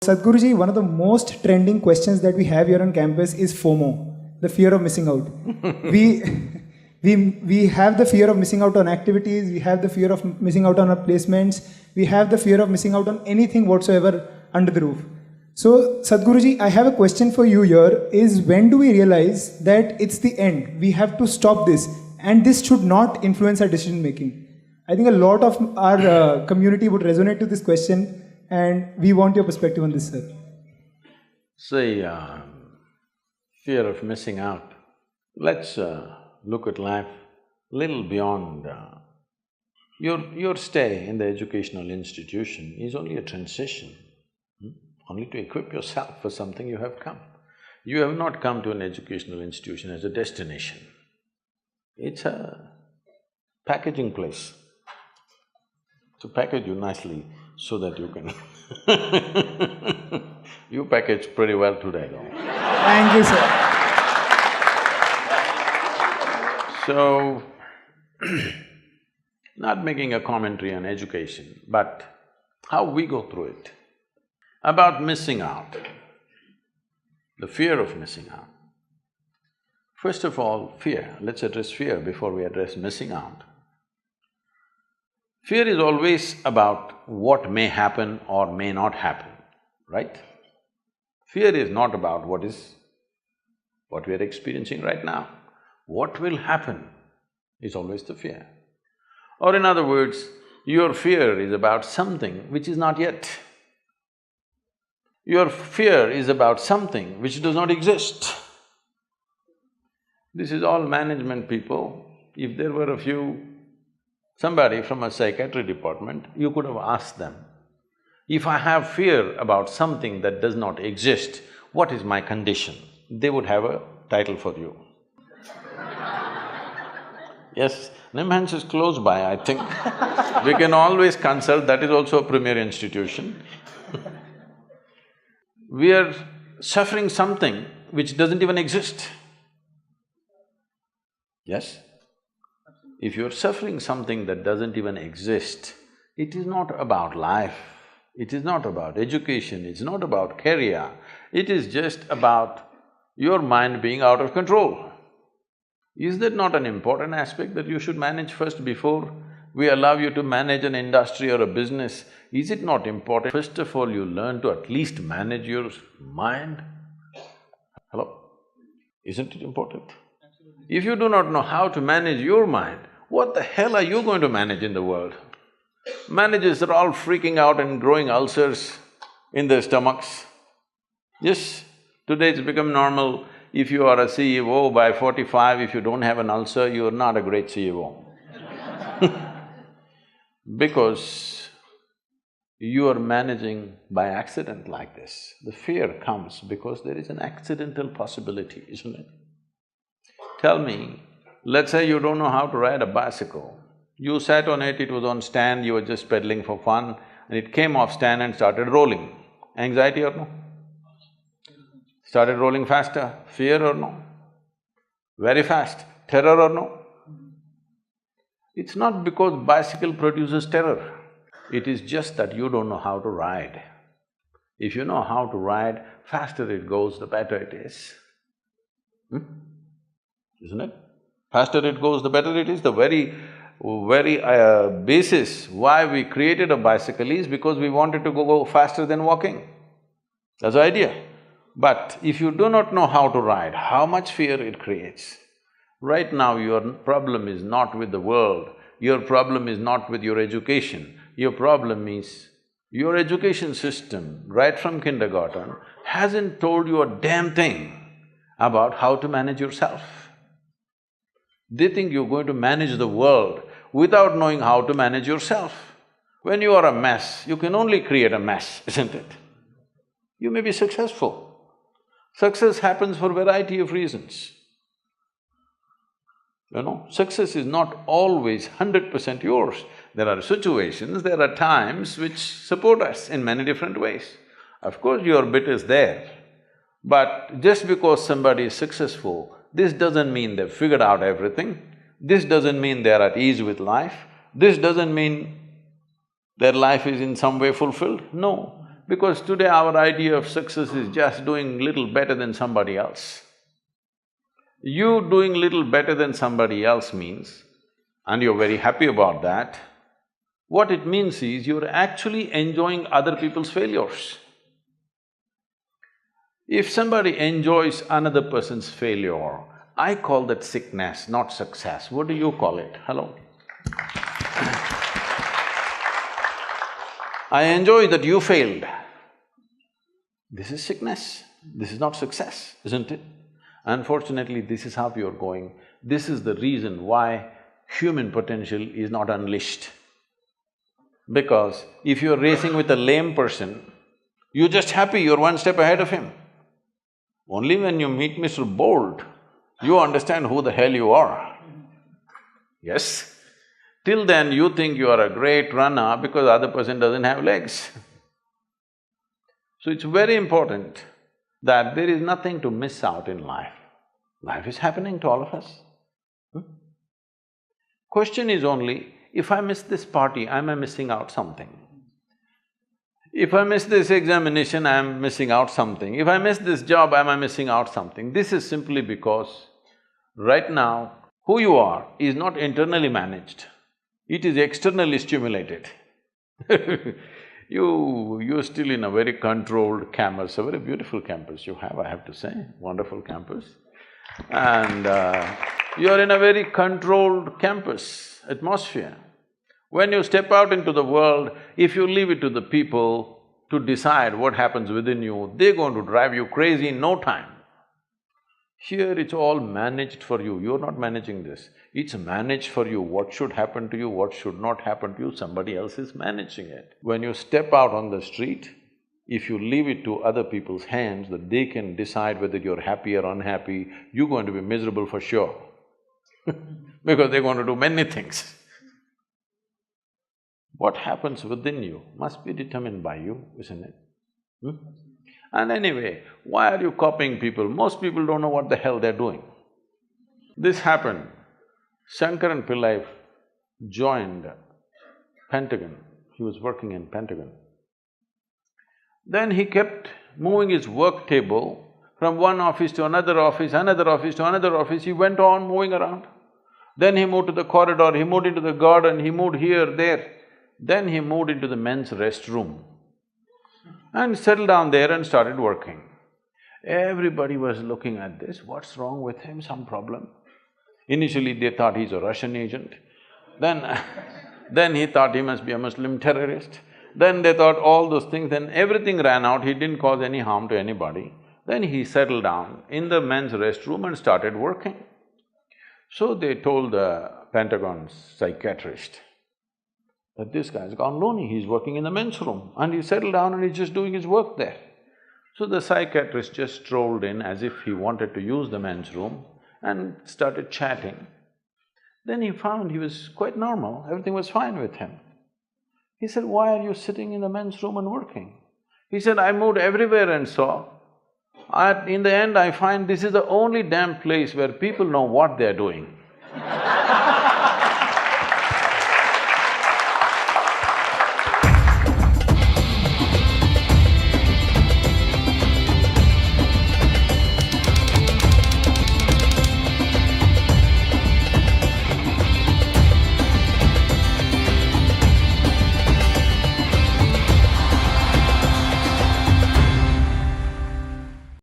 Sadhguruji, one of the most trending questions that we have here on campus is FOMO, the fear of missing out. we have the fear of missing out on activities, we have the fear of missing out on our placements, we have the fear of missing out on anything whatsoever under the roof. So, Sadhguruji, I have a question for you here, is when do we realize that it's the end? We have to stop this, and this should not influence our decision making. I think a lot of our community would resonate to this question, and we want your perspective on this, sir. See, fear of missing out. Let's look at life little beyond… Your stay in the educational institution is only a transition, only to equip yourself for something you have come. You have not come to an educational institution as a destination. It's a packaging place to package you nicely so that you can You package pretty well today, though. Thank you, sir. So, not making a commentary on education, but how we go through it. About missing out, the fear of missing out. First of all, fear. Let's address fear before we address missing out. Fear is always about what may happen or may not happen, right? Fear is not about what we are experiencing right now. What will happen is always the fear. Or in other words, your fear is about something which is not yet. Your fear is about something which does not exist. This is all management people. If there were somebody from a psychiatry department, you could have asked them, if I have fear about something that does not exist, what is my condition? They would have a title for you. Yes, NIMHANS is close by, I think. We can always consult, that is also a premier institution. We are suffering something which doesn't even exist. Yes? If you're suffering something that doesn't even exist, it is not about life, it is not about education, it's not about career, it is just about your mind being out of control. Is that not an important aspect that you should manage first before we allow you to manage an industry or a business? Is it not important, first of all, you learn to at least manage your mind? Hello? Isn't it important? If you do not know how to manage your mind, what the hell are you going to manage in the world? Managers are all freaking out and growing ulcers in their stomachs. Yes, today it's become normal, if you are a CEO by 45, if you don't have an ulcer, you are not a great CEO. Because you are managing by accident like this. The fear comes because there is an accidental possibility, isn't it? Tell me, let's say you don't know how to ride a bicycle. You sat on it, it was on stand, you were just pedaling for fun, and it came off stand and started rolling. Anxiety or no? Started rolling faster, fear or no? Very fast, terror or no? It's not because bicycle produces terror, it is just that you don't know how to ride. If you know how to ride, faster it goes, the better it is. Isn't it? Faster it goes, the better it is. The very basis why we created a bicycle is because we wanted to go faster than walking. That's the idea. But if you do not know how to ride, how much fear it creates. Right now your problem is not with the world, your problem is not with your education, your problem is your education system, right from kindergarten, hasn't told you a damn thing about how to manage yourself. They think you're going to manage the world without knowing how to manage yourself. When you are a mess, you can only create a mess, isn't it? You may be successful. Success happens for a variety of reasons. You know, success is not always 100% yours. There are situations, there are times which support us in many different ways. Of course, your bit is there, but just because somebody is successful, this doesn't mean they've figured out everything, this doesn't mean they're at ease with life, this doesn't mean their life is in some way fulfilled. No, Because today our idea of success is just doing little better than somebody else. You doing little better than somebody else means, and you're very happy about that, what it means is you're actually enjoying other people's failures. If somebody enjoys another person's failure, I call that sickness, not success. What do you call it? Hello? I enjoy that you failed. This is sickness, this is not success, isn't it? Unfortunately, this is how you're going. This is the reason why human potential is not unleashed. Because if you're racing with a lame person, you're just happy you're one step ahead of him. Only when you meet Mr. Bolt, you understand who the hell you are. Yes? Till then, you think you are a great runner because the other person doesn't have legs. So it's very important that there is nothing to miss out in life. Life is happening to all of us. Question is only, if I miss this party, am I missing out something? If I miss this examination, I am missing out something. If I miss this job, am I missing out something? This is simply because right now, who you are is not internally managed, it is externally stimulated. You're still in a very controlled campus, a very beautiful campus you have to say, wonderful campus. And you're in a very controlled campus atmosphere. When you step out into the world, if you leave it to the people to decide what happens within you, they're going to drive you crazy in no time. Here it's all managed for you, you're not managing this. It's managed for you, what should happen to you, what should not happen to you, somebody else is managing it. When you step out on the street, if you leave it to other people's hands that they can decide whether you're happy or unhappy, you're going to be miserable for sure because they're going to do many things. What happens within you must be determined by you, isn't it? And anyway, why are you copying people? Most people don't know what the hell they're doing. This happened. Shankaran Pillai joined Pentagon, he was working in Pentagon. Then he kept moving his work table from one office to another office, another office to another office, he went on moving around. Then he moved to the corridor, he moved into the garden, he moved here, there. Then he moved into the men's restroom and settled down there and started working. Everybody was looking at this, what's wrong with him, some problem? Initially they thought he's a Russian agent, then he thought he must be a Muslim terrorist, then they thought all those things, then everything ran out, he didn't cause any harm to anybody. Then he settled down in the men's restroom and started working. So they told the Pentagon's psychiatrist that this guy's gone loony, he's working in the men's room and he settled down and he's just doing his work there. So the psychiatrist just strolled in as if he wanted to use the men's room and started chatting. Then he found he was quite normal, everything was fine with him. He said, why are you sitting in the men's room and working? He said, I moved everywhere and saw. In the end, I find this is the only damn place where people know what they're doing.